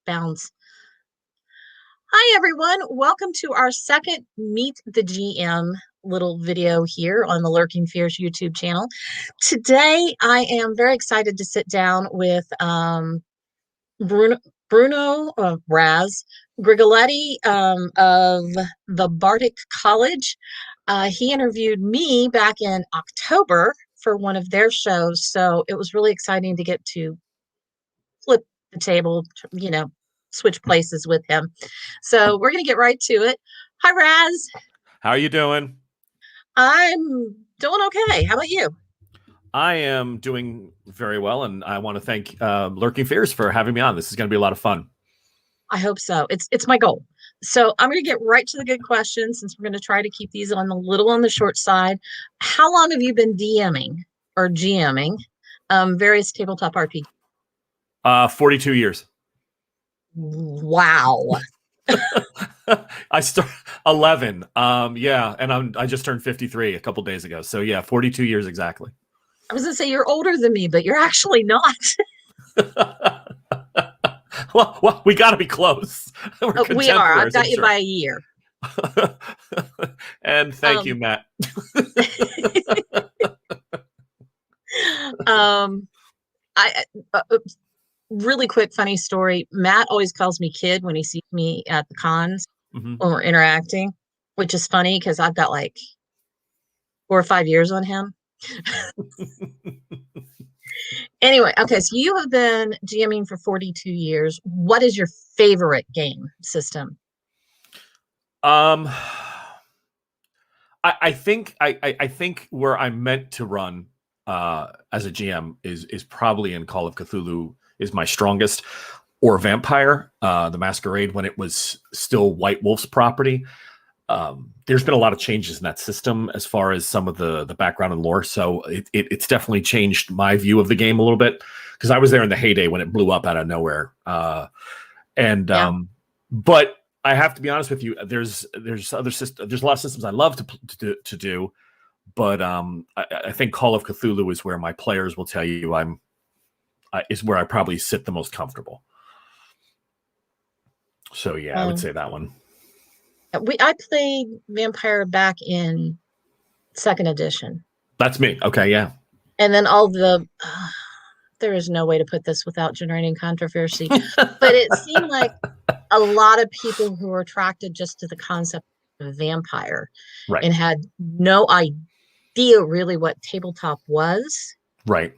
bounds. Hi, everyone. Welcome to our second Meet the GM little video here on the Lurking Fears YouTube channel. Today, I am very excited to sit down with Bruno Raz Grigoletti of the Bardic College. He interviewed me back in October for one of their shows, so it was really exciting to get to flip the table, switch places with him. So we're going to get right to it. Hi, Raz. How are you doing? I'm doing okay. How about you? I am doing very well, and I want to thank Lurking Fears for having me on. This is going to be a lot of fun. I hope so. It's my goal. So I'm going to get right to the good questions, since we're going to try to keep these on the short side. How long have you been DMing or GMing various tabletop RPG? 42 years. Wow. I start 11. Yeah, and I just turned 53 a couple days ago. So yeah, 42 years exactly. I was going to say you're older than me, but you're actually not. well, we got to be close. We are. I've got you by a year. And thank you, Matt. Really quick funny story. Matt always calls me kid when he sees me at the cons when we're interacting, which is funny because I've got like 4 or 5 years on him. Anyway, okay, so you have been GMing for 42 years. What is your favorite game system? I think where I'm meant to run as a GM is probably in Call of Cthulhu is my strongest, or Vampire, the Masquerade, when it was still White Wolf's property. There's been a lot of changes in that system as far as some of the background and lore. So it's definitely changed my view of the game a little bit, because I was there in the heyday when it blew up out of nowhere. But I have to be honest with you, there's other systems. There's a lot of systems I love to do, but I think Call of Cthulhu is where my players will tell you is where I probably sit the most comfortable. So yeah, I would say that one. I played Vampire back in 2nd edition. That's me. Okay, yeah. And then there is no way to put this without generating controversy, but it seemed like a lot of people who were attracted just to the concept of vampire, right, and had no idea really what tabletop was. Right.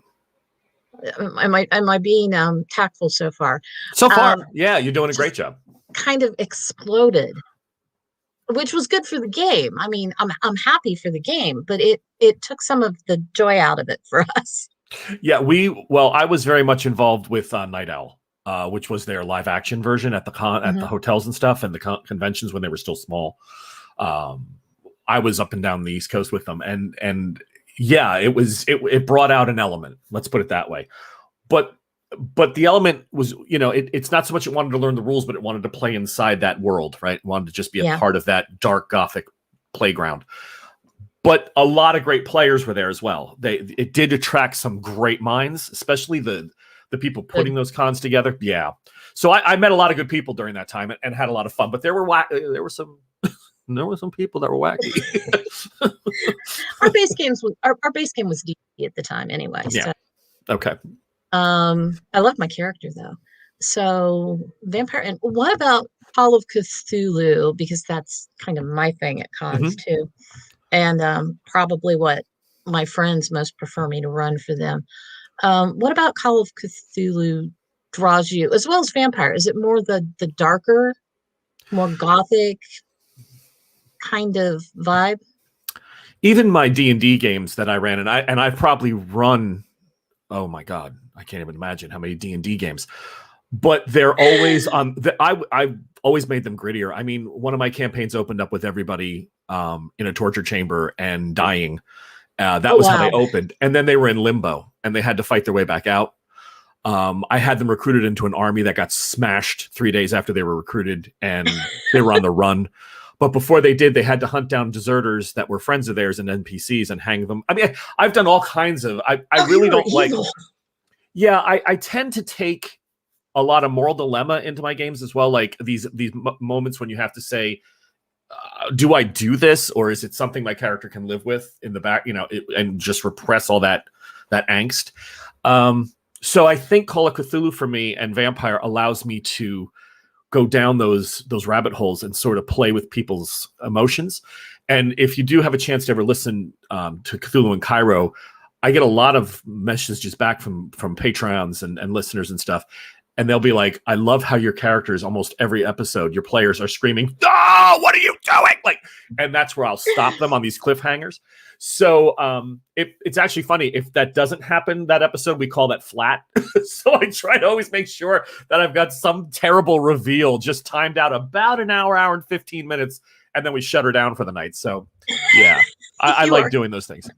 Am I being tactful so far? So far, yeah, you're doing a great job. Kind of exploded, which was good for the game. I mean, I'm happy for the game, but it took some of the joy out of it for us. Yeah, I was very much involved with Night Owl, which was their live action version at the the hotels and stuff, and the conventions when they were still small. I was up and down the East Coast with them, and yeah, it brought out an element. Let's put it that way. But the element was, it's not so much it wanted to learn the rules, but it wanted to play inside that world, right? It wanted to just be a part of that dark Gothic playground. But a lot of great players were there as well. It did attract some great minds, especially the people putting those cons together. Yeah. So I met a lot of good people during that time and had a lot of fun. But there were some people that were wacky. Our base game was D&D at the time, anyway. Yeah. So. Okay. I love my character though. So Vampire, and what about Call of Cthulhu? Because that's kind of my thing at cons too, and probably what my friends most prefer me to run for them. What about Call of Cthulhu draws you, as well as Vampire? Is it more the darker, more Gothic kind of vibe? Even my D&D games that I ran, and I've probably run, oh my God, I can't even imagine how many D&D games, but they're always on. I've always made them grittier. I mean, one of my campaigns opened up with everybody in a torture chamber and dying. That was how they opened, and then they were in limbo and they had to fight their way back out. I had them recruited into an army that got smashed 3 days after they were recruited, and they were on the run. But before they did, they had to hunt down deserters that were friends of theirs and NPCs and hang them. I mean, I've done all kinds of. I really don't like. Yeah, I tend to take a lot of moral dilemma into my games as well. Like these moments when you have to say, do I do this, or is it something my character can live with in the back, and just repress all that angst. So I think Call of Cthulhu for me and Vampire allows me to go down those rabbit holes and sort of play with people's emotions. And if you do have a chance to ever listen to Cthulhu in Cairo, I get a lot of messages back from Patreons and listeners and stuff. And they'll be like, I love how your characters, almost every episode, your players are screaming, "Oh, what are you doing?" And that's where I'll stop them on these cliffhangers. So it's actually funny. If that doesn't happen, that episode, we call that flat. So I try to always make sure that I've got some terrible reveal just timed out about an hour and 15 minutes, and then we shut her down for the night. So yeah, I like doing those things.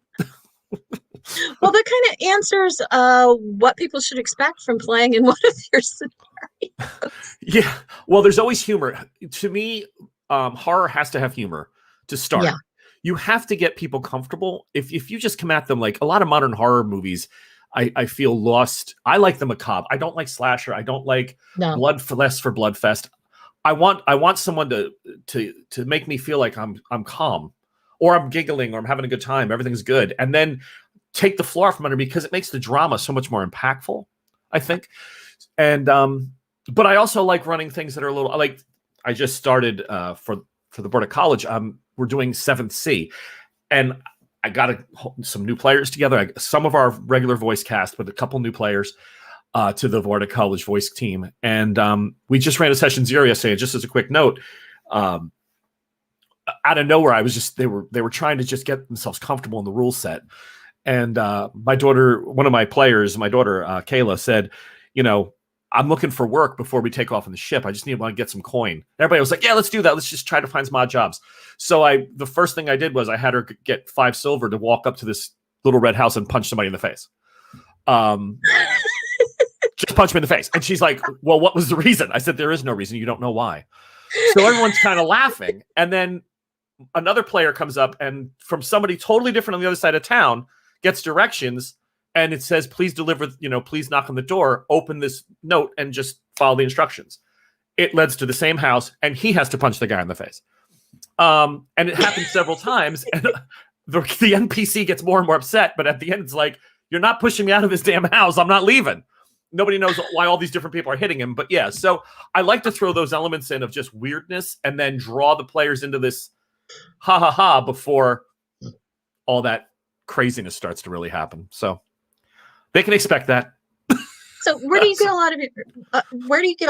Well, that kind of answers what people should expect from playing in one of your scenarios. Yeah. Well, there's always humor. To me, horror has to have humor to start. Yeah. You have to get people comfortable. If you just come at them like a lot of modern horror movies, I feel lost. I like the macabre. I don't like slasher. I don't like bloodfest for bloodfest. I want someone to make me feel like I'm calm, or I'm giggling, or I'm having a good time. Everything's good, and then take the floor from under me, because it makes the drama so much more impactful, I think. And but I also like running things that are a little like, I just started for the Bardic College. We're doing 7th Sea, and I got some new players together. Some of our regular voice cast, but a couple new players to the Bardic College voice team. And we just ran a session 0 yesterday. Just as a quick note, out of nowhere, they were trying to just get themselves comfortable in the rule set. And my daughter, one of my players, Kayla, said, I'm looking for work before we take off on the ship. I just want to get some coin. Everybody was like, yeah, let's do that. Let's just try to find some odd jobs. So the first thing I did was I had her get 5 silver to walk up to this little red house and punch somebody in the face. Just punch me in the face. And she's like, well, what was the reason? I said, there is no reason. You don't know why. So everyone's kind of laughing. And then another player comes up, and from somebody totally different on the other side of town, gets directions, and it says, please deliver, please knock on the door, open this note, and just follow the instructions. It leads to the same house, and he has to punch the guy in the face. And it happens several times, and the NPC gets more and more upset, but at the end, it's like, you're not pushing me out of this damn house. I'm not leaving. Nobody knows why all these different people are hitting him. But yeah, so I like to throw those elements in of just weirdness and then draw the players into this ha ha ha before all that craziness starts to really happen. So they can expect that. So where do you get a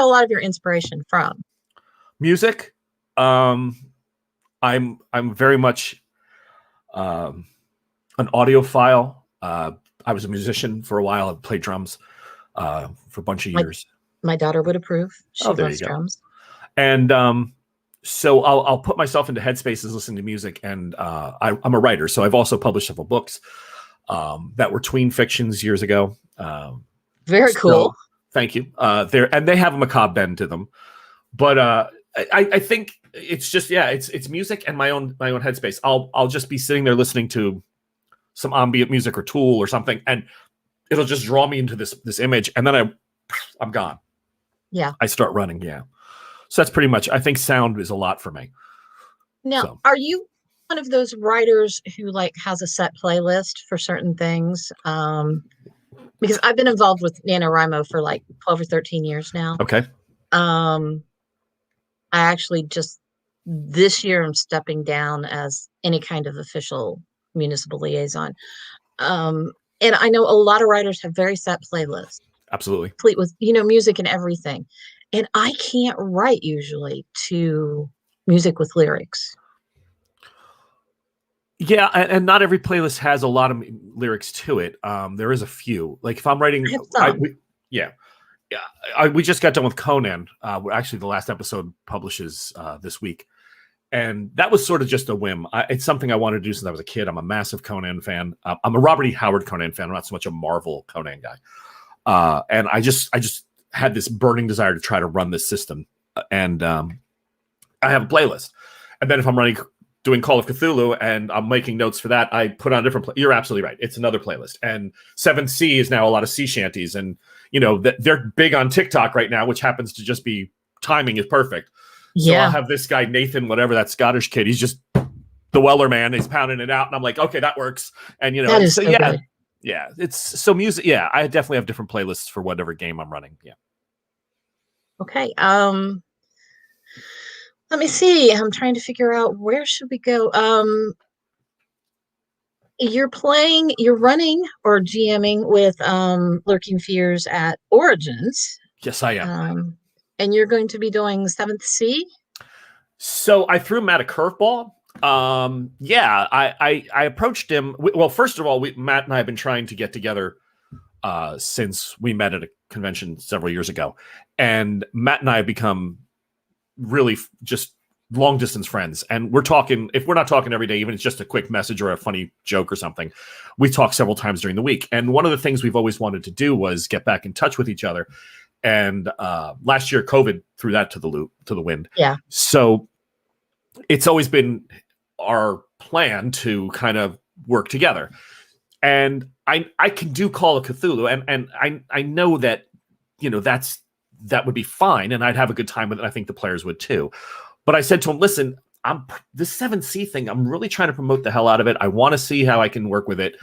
lot of your inspiration from? Music. I'm very much an audiophile. I was a musician for a while. I played drums for a bunch of years. My daughter would approve. She loves drums. And so I'll put myself into headspaces listening to music, and I'm a writer, so I've also published several books that were tween fictions years ago. Very cool. Thank you. They have a macabre bend to them, but I think it's just it's music and my own headspace. I'll just be sitting there listening to some ambient music or Tool or something, and it'll just draw me into this image, and then I'm gone. Yeah, I start running. Yeah. So that's pretty much, I think sound is a lot for me. Now, Are you one of those writers who has a set playlist for certain things? Because I've been involved with NaNoWriMo for 12 or 13 years now. Okay. I actually just this year I'm stepping down as any kind of official municipal liaison. And I know a lot of writers have very set playlists. Absolutely. Complete with, music and everything. And I can't write usually to music with lyrics. Yeah, and not every playlist has a lot of lyrics to it. There is a few. Like if I'm writing, we just got done with Conan. Actually, the last episode publishes this week, and that was sort of just a whim. It's something I wanted to do since I was a kid. I'm a massive Conan fan. I'm a Robert E. Howard Conan fan. I'm not so much a Marvel Conan guy. And I just had this burning desire to try to run this system, and I have a playlist. And then if I'm doing doing Call of Cthulhu and I'm making notes for that, I put on a different you're absolutely right. It's another playlist. And 7th Sea is now a lot of sea shanties. And, they're big on TikTok right now, which happens to just be timing is perfect. So I'll have this guy, Nathan, whatever, that Scottish kid. He's just the Weller man. He's pounding it out. And I'm like, okay, that works. And, that is so yeah. good. Yeah. It's so music. Yeah. I definitely have different playlists for whatever game I'm running. Yeah. Okay. Let me see. I'm trying to figure out where should we go. You're running or GMing with Lurking Fears at Origins. Yes, I am. And you're going to be doing 7th Sea? So I threw Matt a curveball. I approached him. Well, first of all, Matt and I have been trying to get together since we met at a convention several years ago. And Matt and I have become really just long distance friends. And we're talking, if we're not talking every day, even if it's just a quick message or a funny joke or something, we talk several times during the week. And one of the things we've always wanted to do was get back in touch with each other. And last year, COVID threw that to the wind. Yeah. So it's always been our plan to kind of work together. And I can do Call of Cthulhu, and I know that, that would be fine, and I'd have a good time with it. I think the players would too. But I said to him, listen, this 7th Sea thing, I'm really trying to promote the hell out of it. I want to see how I can work with it.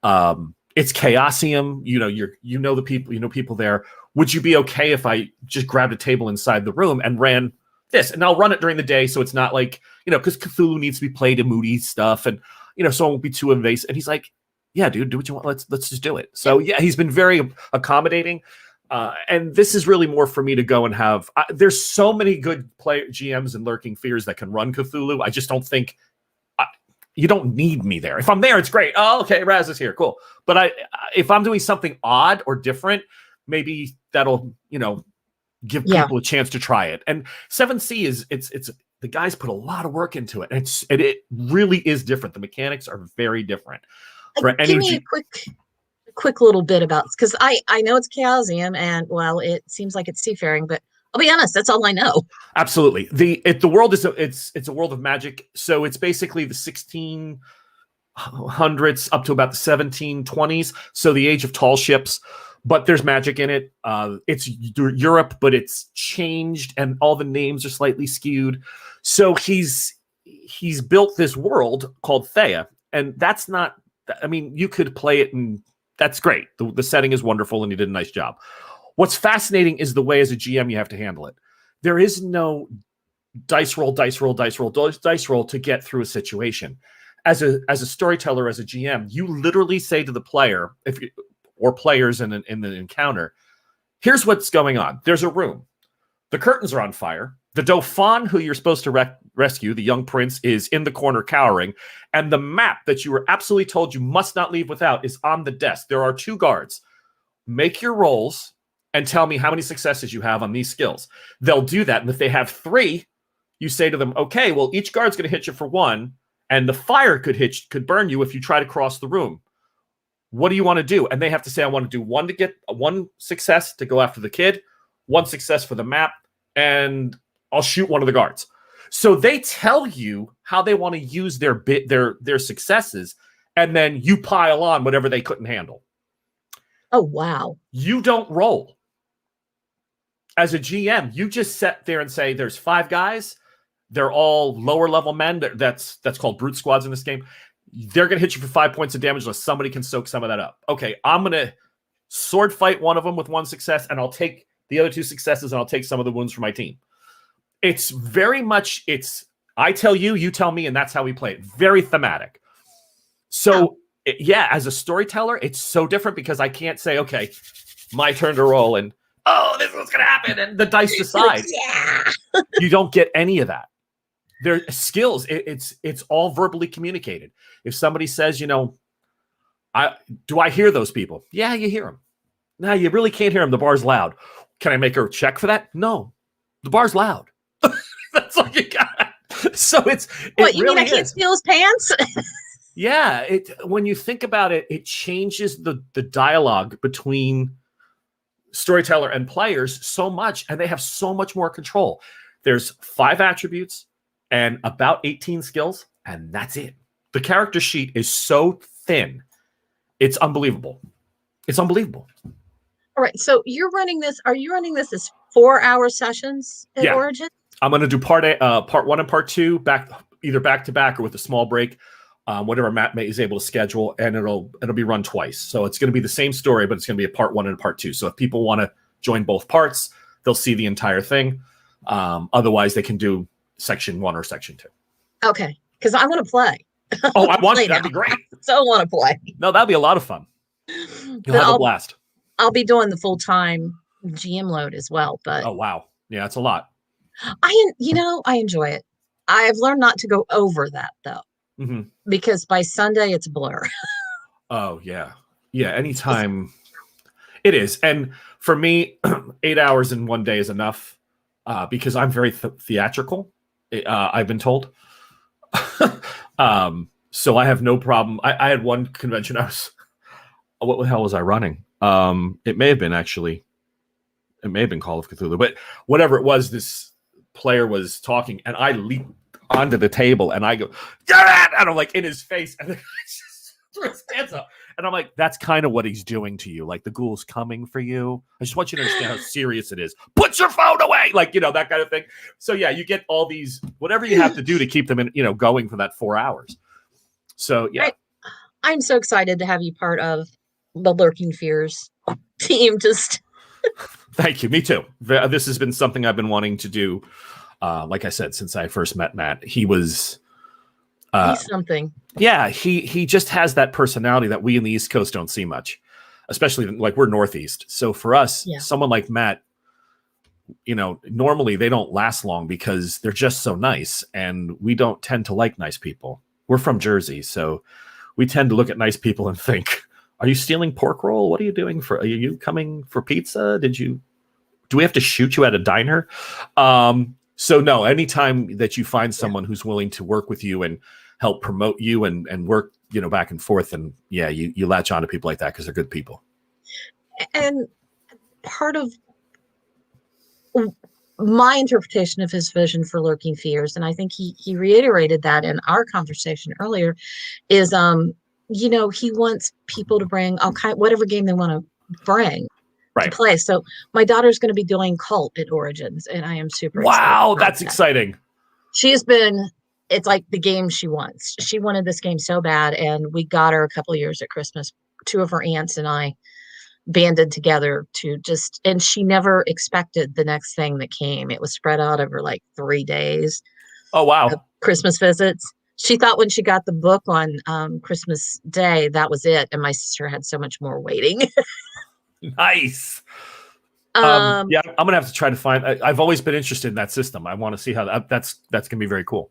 It's Chaosium, the people, people there. Would you be okay if I just grabbed a table inside the room and ran this? And I'll run it during the day, so it's not like, because Cthulhu needs to be played in moody stuff, and so it won't be too invasive. And he's like, yeah, dude, do what you want. Let's just do it. So yeah, he's been very accommodating. And this is really more for me to go and have. There's so many good GMs and Lurking Fears that can run Cthulhu. I just don't think you don't need me there. If I'm there, it's great. Oh, okay, Raz is here, cool. But if I'm doing something odd or different, maybe that'll give people a chance to try it. And 7th Sea is it's the guys put a lot of work into it, and it really is different. The mechanics are very different. Give me a quick little bit about, because I know it's Chaosium, and well, it seems like it's seafaring, but I'll be honest, that's all I know. Absolutely. The world is it's a world of magic. So it's basically the 1600s up to about the 1720s. So the age of tall ships, but there's magic in it. It's Europe, but it's changed, and all the names are slightly skewed. So he's built this world called Thea, and that's not. I mean, you could play it, and that's great. The setting is wonderful, and you did a nice job. What's fascinating is the way, as a GM, you have to handle it. There is no dice roll to get through a situation. As a storyteller, as a GM, you literally say to the player, or players in the encounter, here's what's going on. There's a room. The curtains are on fire. The Dauphin, who you're supposed to rescue, the young prince, is in the corner cowering. And the map that you were absolutely told you must not leave without is on the desk. There are 2 guards. Make your rolls and tell me how many successes you have on these skills. They'll do that. And if they have 3, you say to them, okay, well, each guard's going to hit you for 1, and the fire could burn you if you try to cross the room. What do you want to do? And they have to say, I want to do 1 to get 1 success to go after the kid, 1 success for the map, and I'll shoot one of the guards. So they tell you how they want to use their successes, and then you pile on whatever they couldn't handle. Oh, wow. You don't roll. As a GM, you just sit there and say, there's 5 guys. They're all lower level men. That's called brute squads in this game. They're going to hit you for 5 points of damage unless somebody can soak some of that up. Okay, I'm going to sword fight one of them with 1 success, and I'll take the other 2 successes, and I'll take some of the wounds for my team. It's very much, I tell you, you tell me, and that's how we play it. Very thematic. So, as a storyteller, it's so different because I can't say, okay, my turn to roll, and, oh, this is what's going to happen, and the dice decide. You don't get any of that. Their skills, it's all verbally communicated. If somebody says, do I hear those people? Yeah, you hear them. No, you really can't hear them. The bar's loud. Can I make a check for that? No, the bar's loud. That's all you got. So what, you really mean I can't steal his pants? Yeah, when you think about it, it changes the dialogue between storyteller and players so much, and they have so much more control. There's 5 attributes and about 18 skills, and that's it. The character sheet is so thin. It's unbelievable. It's unbelievable. All right. So you're running this. Are you running this as 4-hour sessions at Origin? I'm going to do part 1 and part 2 either back to back or with a small break, whatever Matt is able to schedule, and it'll be run twice. So it's going to be the same story, but it's going to be a part 1 and a part 2. So if people want to join both parts, they'll see the entire thing. Otherwise, they can do section 1 or section 2. Okay, because I want to play. Oh, I want to. That'd be great. So I want to play. No, that'd be a lot of fun. You'll have a blast. I'll be doing the full-time GM load as well. But oh wow, yeah, it's a lot. I enjoy it. I've learned not to go over that though, because by Sunday it's a blur. Oh yeah. Anytime it is, and for me, 8 hours in one day is enough because I'm very theatrical. I've been told. So I have no problem. I had one convention. What the hell was I running? It may have been Call of Cthulhu, but whatever it was, this player was talking, and I leaped onto the table, and I go, "Get it!" And I'm like in his face, and the guy just threw his hands up, and I'm like, "That's kind of what he's doing to you. Like the ghoul's coming for you. I just want you to understand how serious it is. Put your phone away, like that kind of thing." So yeah, you get all these whatever you have to do to keep them in, going for that 4 hours. So yeah, I'm so excited to have you part of the Lurking Fears team. Just thank you. Me too. This has been something I've been wanting to do. Like I said, since I first met Matt, he's something. Yeah, he just has that personality that we in the East Coast don't see much, especially like we're Northeast. So for us, someone like Matt, normally they don't last long because they're just so nice, and we don't tend to like nice people. We're from Jersey, so we tend to look at nice people and think, "Are you stealing pork roll? What are you doing are you coming for pizza? Do we have to shoot you at a diner?" So no, anytime that you find someone who's willing to work with you and help promote you and work, back and forth, and you latch on to people like that because they're good people. And part of my interpretation of his vision for Lurking Fears, and I think he reiterated that in our conversation earlier, is he wants people to bring whatever game they want to bring to play. So my daughter's going to be doing Cult at Origins, and I am super excited. Wow, that's exciting. It's like the game she wants. She wanted this game so bad, and we got her a couple of years at Christmas. 2 of her aunts and I banded together and she never expected the next thing that came. It was spread out over like 3 days. Oh, wow. Christmas visits. She thought when she got the book on Christmas Day, that was it. And my sister had so much more waiting. Nice. I'm going to have to try to find, I've always been interested in that system. I want to see how that's going to be very cool.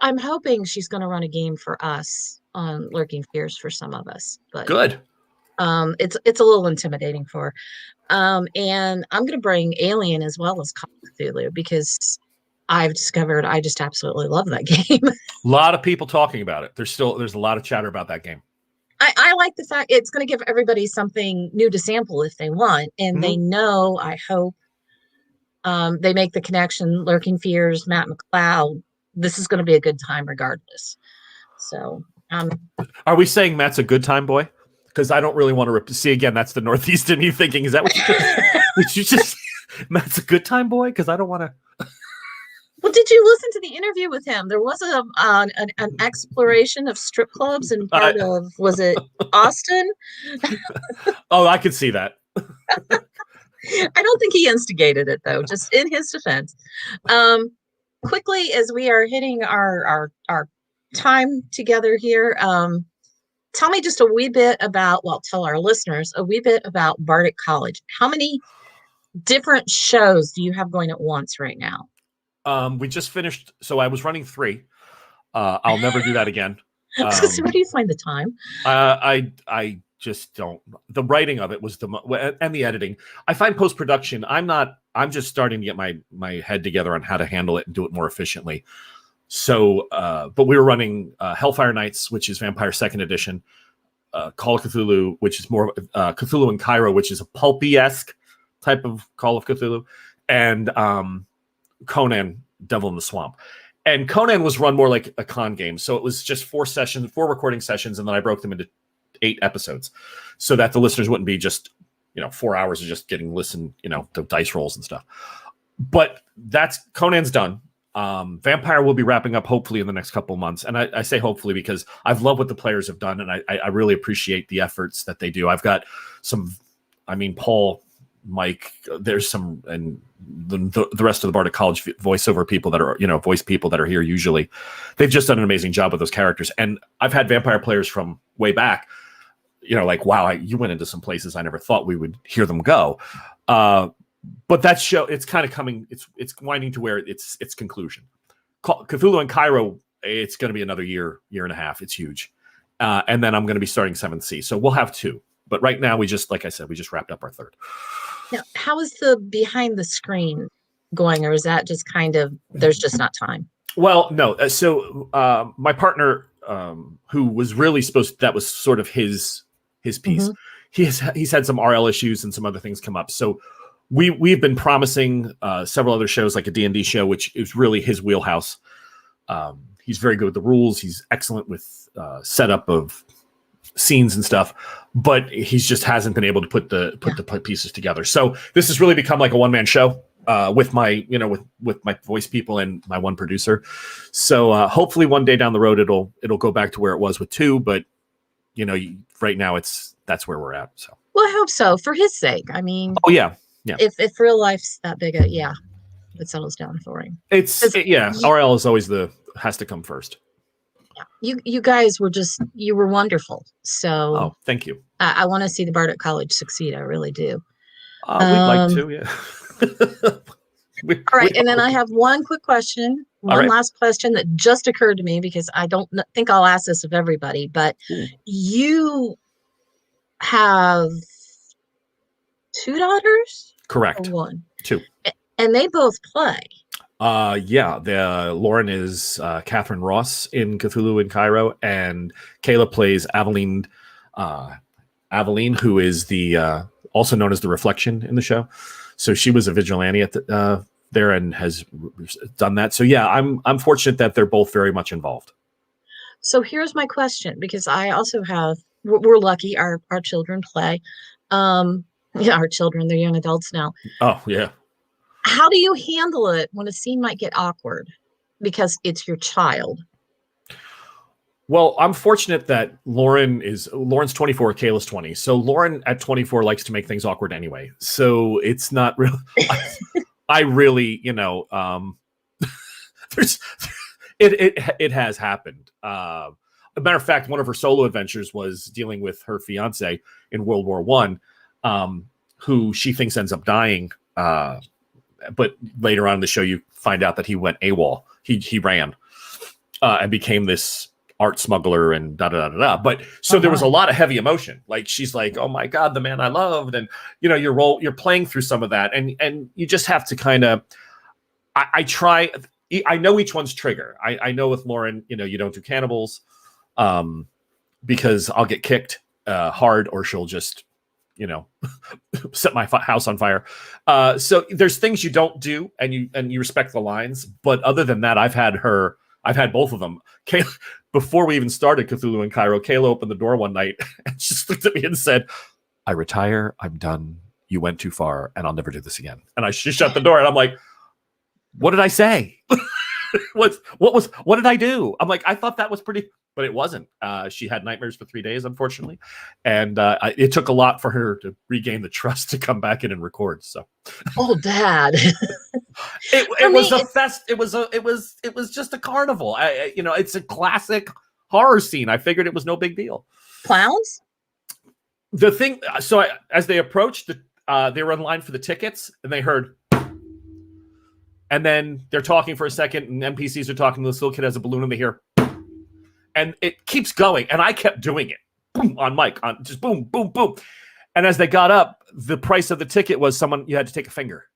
I'm hoping she's going to run a game for us on Lurking Fears for some of us, but good. It's a little intimidating for her. And I'm going to bring Alien as well as Call of Cthulhu because I've discovered I just absolutely love that game. A lot of people talking about it. There's a lot of chatter about that game. I like the fact it's going to give everybody something new to sample if they want, and they know. I hope they make the connection. Lurking Fears, Matt McLeod. This is going to be a good time regardless. So, are we saying Matt's a good time boy? Because I don't really want to see again. That's the Northeast in me thinking. Is that what you just? Matt's a good time boy? Because I don't want to. Well, did you listen to the interview with him? There was an exploration of strip clubs in part of, was it Austin? Oh, I could see that. I don't think he instigated it though. Just in his defense. Quickly, as we are hitting our time together here, tell me just a wee bit tell our listeners a wee bit about Bardic College. How many different shows do you have going at once right now? We just finished. So I was running 3. I'll never do that again. Where do you find the time? I just don't. The writing of it was and the editing. I find post-production. I'm just starting to get my head together on how to handle it and do it more efficiently. So, but we were running Hellfire Nights, which is Vampire 2nd Edition, Call of Cthulhu, which is more Cthulhu in Cairo, which is a pulpy-esque type of Call of Cthulhu, and Conan, Devil in the Swamp. And Conan was run more like a con game. So it was just 4 recording sessions, and then I broke them into 8 episodes so that the listeners wouldn't be just, 4 hours of just getting listened, to dice rolls and stuff. But Conan's done. Vampire will be wrapping up hopefully in the next couple of months. And I say hopefully because I've loved what the players have done, and I really appreciate the efforts that they do. I've got Paul, Mike, there's some, and the rest of the Bardic College voiceover people that are, voice people that are here usually. They've just done an amazing job with those characters. And I've had vampire players from way back, like, wow, you went into some places I never thought we would hear them go. But that show, it's kind of coming, it's winding to where it's conclusion. Cthulhu in Cairo, it's going to be another year and a half. It's huge. And then I'm going to be starting 7th Sea. So we'll have 2. But right now, like I said, we just wrapped up our 3rd. Now, how is the behind the screen going? Or is that just kind of, there's just not time? Well, no. So my partner, who was really that was sort of his piece. Mm-hmm. He's had some RL issues and some other things come up. So we've been promising several other shows, like a D&D show, which is really his wheelhouse. He's very good with the rules. He's excellent with setup of scenes and stuff, but he just hasn't been able to put the pieces together. So this has really become like a one-man show with my with my voice people and my one producer. So hopefully one day down the road it'll go back to where it was with 2, but right now that's where we're at. So well, I hope so, for his sake. I mean, oh yeah. If real life's that big, it settles down for him. RL is always has to come first. You guys were wonderful. So thank you. I want to see the Bardic College succeed. I really do. We'd like to, yeah. All right, and then I have one quick question. One last question that just occurred to me, because I don't think I'll ask this of everybody, but you have 2 daughters? Correct. Or 1? 2. And they both play. Lauren is Catherine Ross in Cthulhu in Cairo, and Kayla plays Aveline, who is the also known as the Reflection in the show. So she was a vigilante at there and has done that. So yeah, I'm fortunate that they're both very much involved. So here's my question, because I also have, we're lucky, our children play. Our children, they're young adults now. Oh yeah. How do you handle it when a scene might get awkward because it's your child? Well, I'm fortunate that Lauren's 24, Kayla's 20. So Lauren at 24 likes to make things awkward anyway. So it's not real. I really, there's it has happened. A matter of fact, one of her solo adventures was dealing with her fiance in World War I, who she thinks ends up dying. But later on in the show, you find out that he went AWOL. He ran and became this art smuggler and da-da-da-da-da. But so there was a lot of heavy emotion. Like, she's like, oh my God, the man I loved. And, you're playing through some of that. And you just have to kind of, I know each one's trigger. I know with Lauren, you don't do cannibals because I'll get kicked hard, or she'll just, set my house on fire. So there's things you don't do, and you respect the lines. But other than that, I've had both of them. Before we even started Cthulhu in Cairo, Kayla opened the door one night and just looked at me and said, I retire. I'm done. You went too far, and I'll never do this again. And she shut the door, and I'm like, what did I say? What did I do? I'm like, I thought that was pretty, but it wasn't. She had nightmares for 3 days, unfortunately. And it took a lot for her to regain the trust to come back in and record. So, oh, Dad. it was a fest. It was just a carnival. It's a classic horror scene. I figured it was no big deal. Clowns? The thing, so as they approached, they were in line for the tickets, and they heard, and then they're talking for a second, and NPCs are talking. This little kid has a balloon, and they hear, and it keeps going. And I kept doing it on mic, on just boom, boom, boom. And as they got up, the price of the ticket was you had to take a finger.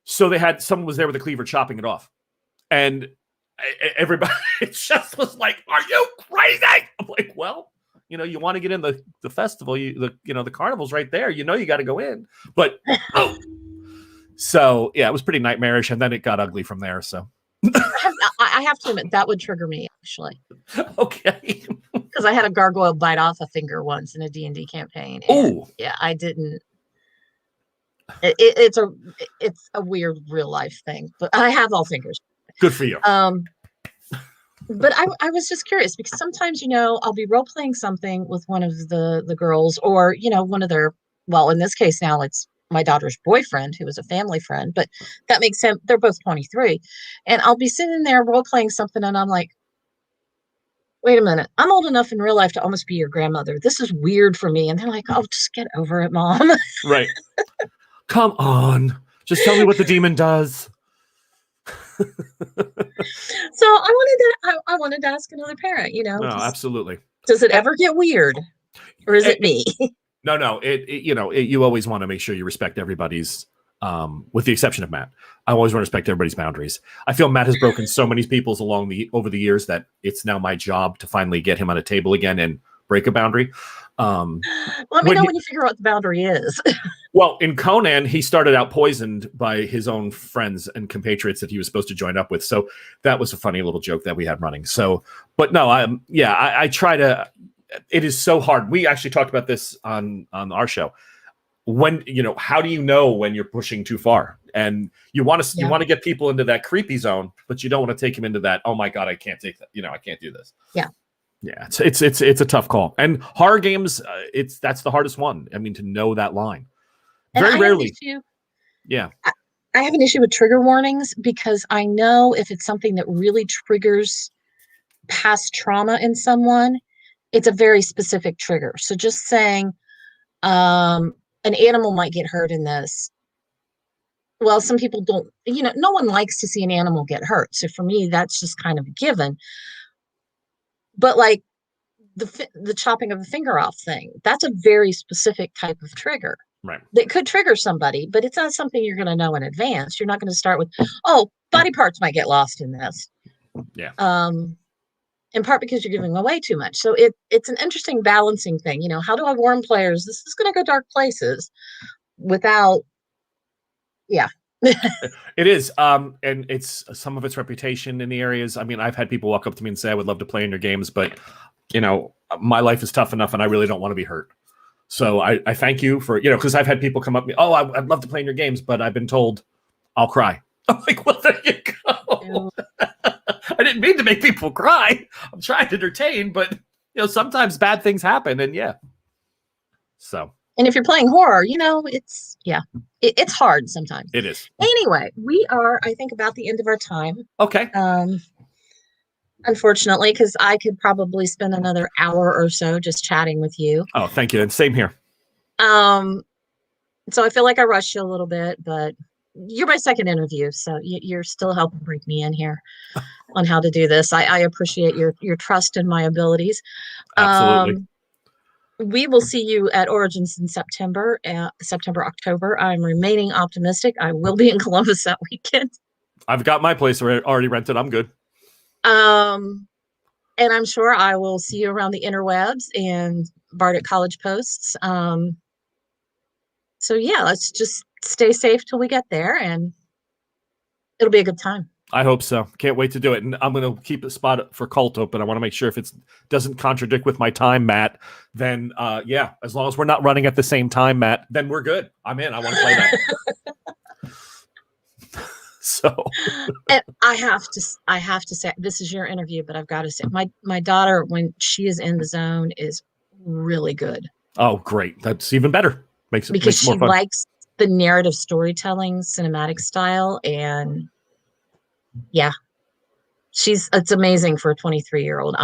So someone was there with a cleaver chopping it off. And everybody just was like, are you crazy? I'm like, well, you want to get in the festival, the carnival's right there. You got to go in. But, oh. So, yeah, it was pretty nightmarish. And then it got ugly from there. So, I have to admit that would trigger me actually. Okay. Because I had a gargoyle bite off a finger once in a D&D campaign, and Oh, yeah, I didn't. It's a weird real life thing, but I have all fingers. good for you. But I was just curious because sometimes, I'll be role playing something with one of the girls, or, one of their, well, in this case now it's my daughter's boyfriend who is a family friend, but that makes sense. They're both 23. And I'll be sitting there role playing something and I'm like, wait a minute, I'm old enough in real life to almost be your grandmother. This is weird for me. And they're like, oh, just get over it, Mom. Right. Come on. Just tell me what the demon does. So I wanted to ask another parent, No, absolutely. Does it ever get weird, or is it me? No. You always want to make sure you respect everybody's, with the exception of Matt. I always want to respect everybody's boundaries. I feel Matt has broken so many people's over the years that it's now my job to finally get him on a table again and break a boundary. Let me know when you figure out what the boundary is. Well, in Conan, he started out poisoned by his own friends and compatriots that he was supposed to join up with. So that was a funny little joke that we had running. So, but no, I try to. It is so hard. We actually talked about this on our show. When how do you know when you're pushing too far? And you want to get people into that creepy zone, but you don't want to take them into that. Oh my God, I can't take that. I can't do this. Yeah. Yeah, it's a tough call. And horror games, that's the hardest one. I mean, to know that line. Very rarely. Yeah. I have an issue with trigger warnings because I know if it's something that really triggers past trauma in someone, it's a very specific trigger. So just saying an animal might get hurt in this. Well, some people don't, no one likes to see an animal get hurt. So for me, that's just kind of a given. But like the chopping of a finger off thing, that's a very specific type of trigger. Right. That could trigger somebody, but it's not something you're going to know in advance. You're not going to start with, oh, body parts might get lost in this. Yeah. In part because you're giving away too much. So it's an interesting balancing thing. How do I warn players this is going to go dark places without, yeah. It is. And it's some of its reputation in the areas. I mean, I've had people walk up to me and say, I would love to play in your games, but my life is tough enough and I really don't want to be hurt. So I thank you for, because I've had people come up to me, oh, I'd love to play in your games, but I've been told I'll cry. I'm like, well, there you go. I didn't mean to make people cry. I'm trying to entertain, but sometimes bad things happen, and yeah. So. And if you're playing horror, it's it's hard sometimes. It is. Anyway, we are, I think, about the end of our time. Okay. Unfortunately, because I could probably spend another hour or so just chatting with you. Oh, thank you. And same here. So I feel like I rushed you a little bit, but you're my second interview, so you're still helping bring me in here on how to do this. I appreciate your trust in my abilities. Absolutely. We will see you at Origins in September, October. I'm remaining optimistic. I will be in Columbus that weekend. I've got my place already rented. I'm good. And I'm sure I will see you around the interwebs and Bardic College posts. So yeah, let's just stay safe till we get there, and it'll be a good time. I hope so. Can't wait to do it. And I'm going to keep a spot for Cult open. I want to make sure if it doesn't contradict with my time, Matt, then as long as we're not running at the same time, Matt, then we're good. I'm in. I want to play that. So and I have to say, this is your interview, but I've got to say my daughter, when she is in the zone, is really good. Oh, great. That's even better. Makes because more fun. She likes the narrative storytelling, cinematic style, and yeah, it's amazing for a 23-year-old.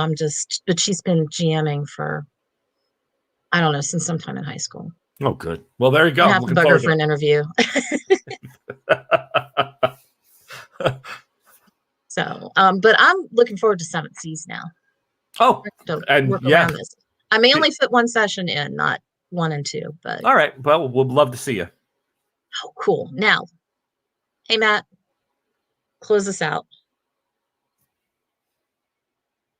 But she's been GMing for, I don't know, since sometime in high school. Oh, good. Well, there you go. I have to bug her for an interview. So, but I'm looking forward to Seventh Seas now. Oh, and work around this. I may only fit one session in, not 1 and 2, but all right. Well, we'll love to see you. Oh, cool. Now, hey Matt, close us out.